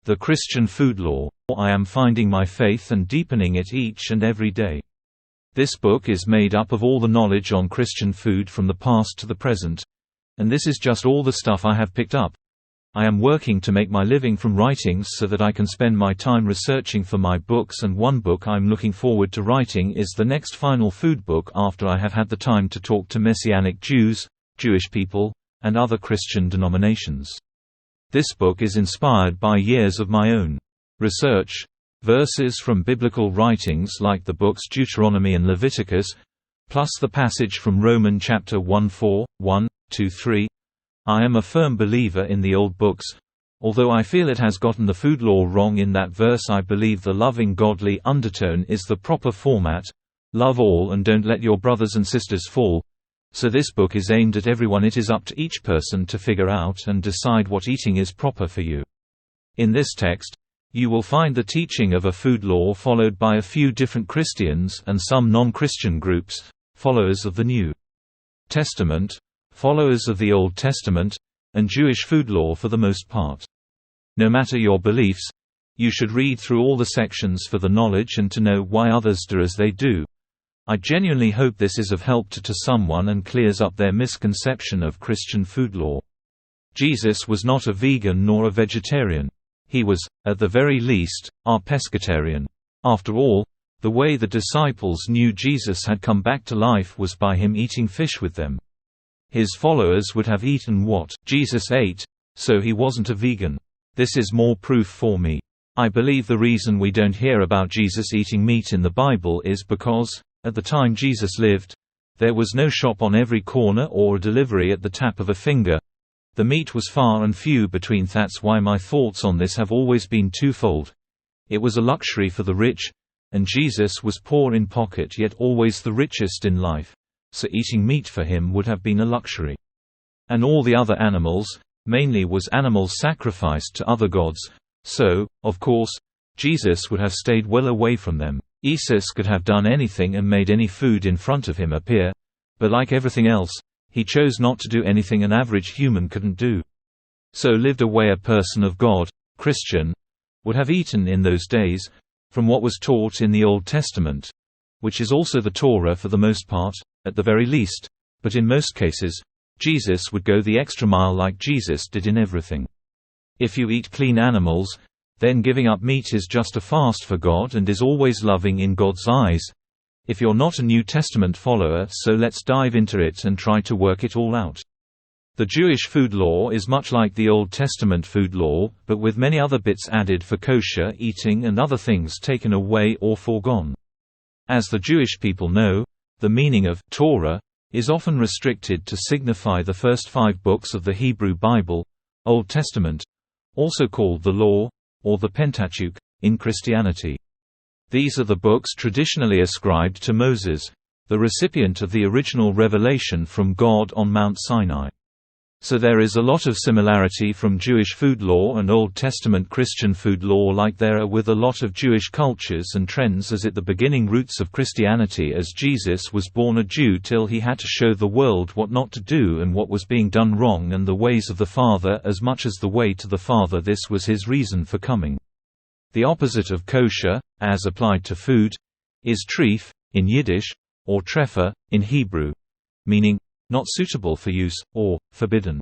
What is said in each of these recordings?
The Christian Food Law. I am finding my faith and deepening it each and every day. This book is made up of all the knowledge on Christian food from the past to the present. And this is just all the stuff I have picked up. I am working to make my living from writings so that I can spend my time researching for my books, and one book I'm looking forward to writing is the next final food book after I have had the time to talk to Messianic Jews, Jewish people, and other Christian denominations. This book is inspired by years of my own research, verses from biblical writings like the books Deuteronomy and Leviticus, plus the passage from Romans chapter 1:4, 1-3. I am a firm believer in the old books. Although I feel it has gotten the food law wrong in that verse, I believe the loving godly undertone is the proper format. Love all and don't let your brothers and sisters fall. So this book is aimed at everyone. It is up to each person to figure out and decide what eating is proper for you. In this text, you will find the teaching of a food law followed by a few different Christians and some non-Christian groups, followers of the New Testament, followers of the Old Testament, and Jewish food law for the most part. No matter your beliefs, you should read through all the sections for the knowledge and to know why others do as they do. I genuinely hope this is of help to someone and clears up their misconception of Christian food law. Jesus was not a vegan nor a vegetarian. He was, at the very least, a pescatarian. After all, the way the disciples knew Jesus had come back to life was by him eating fish with them. His followers would have eaten what Jesus ate, so he wasn't a vegan. This is more proof for me. I believe the reason we don't hear about Jesus eating meat in the Bible is because, at the time Jesus lived, there was no shop on every corner or a delivery at the tap of a finger. The meat was far and few between. That's why my thoughts on this have always been twofold. It was a luxury for the rich, and Jesus was poor in pocket yet always the richest in life, so eating meat for him would have been a luxury. And all the other animals, mainly was animals sacrificed to other gods, so, of course, Jesus would have stayed well away from them. Jesus could have done anything and made any food in front of him appear, but like everything else, he chose not to do anything an average human couldn't do. So lived a way a person of God, Christian, would have eaten in those days, from what was taught in the Old Testament, which is also the Torah for the most part, at the very least, but in most cases, Jesus would go the extra mile like Jesus did in everything. If you eat clean animals, then giving up meat is just a fast for God and is always loving in God's eyes. If you're not a New Testament follower, so let's dive into it and try to work it all out. The Jewish food law is much like the Old Testament food law, but with many other bits added for kosher eating and other things taken away or foregone. As the Jewish people know, the meaning of Torah is often restricted to signify the first 5 books of the Hebrew Bible, Old Testament, also called the Law, or the Pentateuch, in Christianity. These are the books traditionally ascribed to Moses, the recipient of the original revelation from God on Mount Sinai. So there is a lot of similarity from Jewish food law and Old Testament Christian food law, like there are with a lot of Jewish cultures and trends as at the beginning roots of Christianity, as Jesus was born a Jew till he had to show the world what not to do and what was being done wrong and the ways of the Father as much as the way to the Father. This was his reason for coming. The opposite of kosher, as applied to food, is treif, in Yiddish, or trefa, in Hebrew, meaning not suitable for use, or forbidden.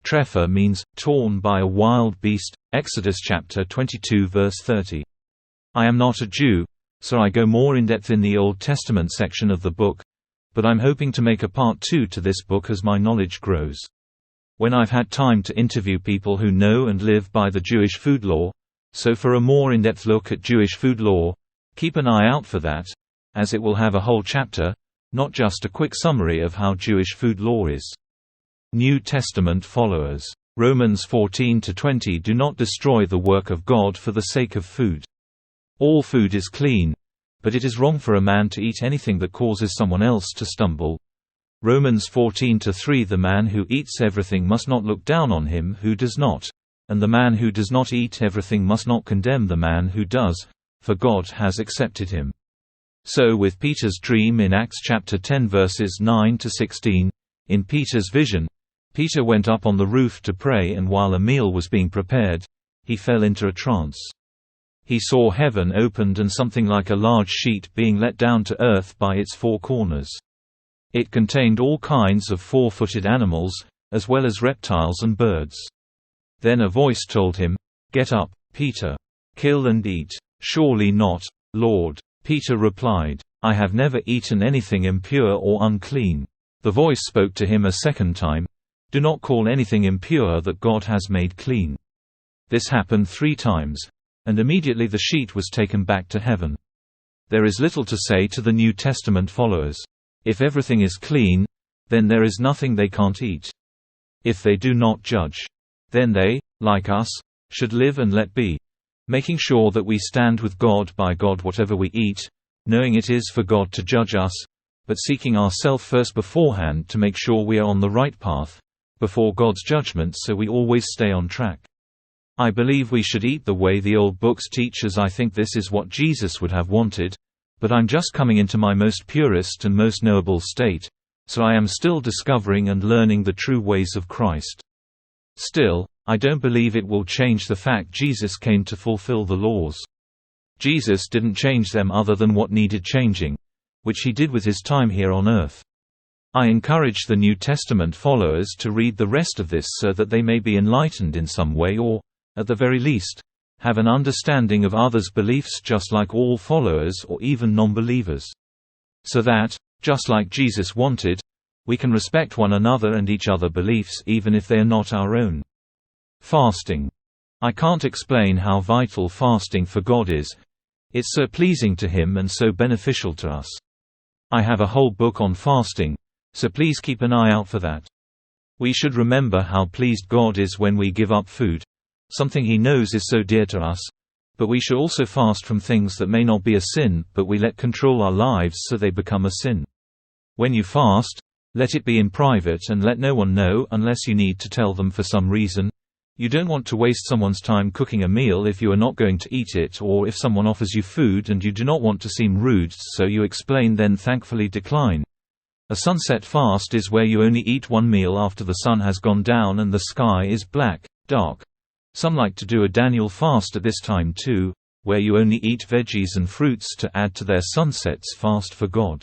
Trefa means torn by a wild beast, Exodus chapter 22 verse 30. I am not a Jew, so I go more in depth in the Old Testament section of the book, but I'm hoping to make a part 2 to this book as my knowledge grows. When I've had time to interview people who know and live by the Jewish food law, so for a more in-depth look at Jewish food law, keep an eye out for that, as it will have a whole chapter, not just a quick summary of how Jewish food law is. New Testament followers. Romans 14-20. Do not destroy the work of God for the sake of food. All food is clean, but it is wrong for a man to eat anything that causes someone else to stumble. Romans 14-3. The man who eats everything must not look down on him who does not, and the man who does not eat everything must not condemn the man who does, for God has accepted him. So with Peter's dream in Acts chapter 10 verses 9-16, in Peter's vision, Peter went up on the roof to pray, and while a meal was being prepared, he fell into a trance. He saw heaven opened and something like a large sheet being let down to earth by its four corners. It contained all kinds of four-footed animals, as well as reptiles and birds. Then a voice told him, "Get up, Peter. Kill and eat." "Surely not, Lord," Peter replied. "I have never eaten anything impure or unclean." The voice spoke to him a second time, "Do not call anything impure that God has made clean." This happened 3 times, and immediately the sheet was taken back to heaven. There is little to say to the New Testament followers. If everything is clean, then there is nothing they can't eat. If they do not judge, then they, like us, should live and let be, making sure that we stand with God by God whatever we eat, knowing it is for God to judge us, but seeking ourselves first beforehand to make sure we are on the right path, before God's judgment, so we always stay on track. I believe we should eat the way the old books teach, as I think this is what Jesus would have wanted, but I'm just coming into my most purest and most knowable state, so I am still discovering and learning the true ways of Christ. Still, I don't believe it will change the fact Jesus came to fulfill the laws. Jesus didn't change them other than what needed changing, which he did with his time here on earth. I encourage the New Testament followers to read the rest of this so that they may be enlightened in some way or, at the very least, have an understanding of others' beliefs just like all followers or even non-believers. So that, just like Jesus wanted, we can respect one another and each other's beliefs even if they are not our own. Fasting. I can't explain how vital fasting for God is. It's so pleasing to Him and so beneficial to us. I have a whole book on fasting, so please keep an eye out for that. We should remember how pleased God is when we give up food, something He knows is so dear to us, but we should also fast from things that may not be a sin but we let control our lives so they become a sin. When you fast, let it be in private and let no one know unless you need to tell them for some reason. You don't want to waste someone's time cooking a meal if you are not going to eat it, or if someone offers you food and you do not want to seem rude, so you explain then thankfully decline. A sunset fast is where you only eat one meal after the sun has gone down and the sky is black, dark. Some like to do a Daniel fast at this time too, where you only eat veggies and fruits to add to their sunsets fast for God.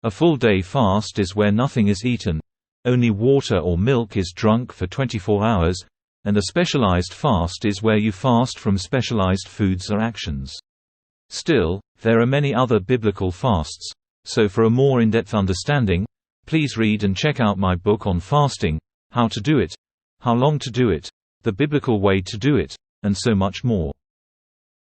A full-day fast is where nothing is eaten, only water or milk is drunk for 24 hours, and a specialized fast is where you fast from specialized foods or actions. Still, there are many other biblical fasts, so for a more in-depth understanding, please read and check out my book on fasting, how to do it, how long to do it, the biblical way to do it, and so much more.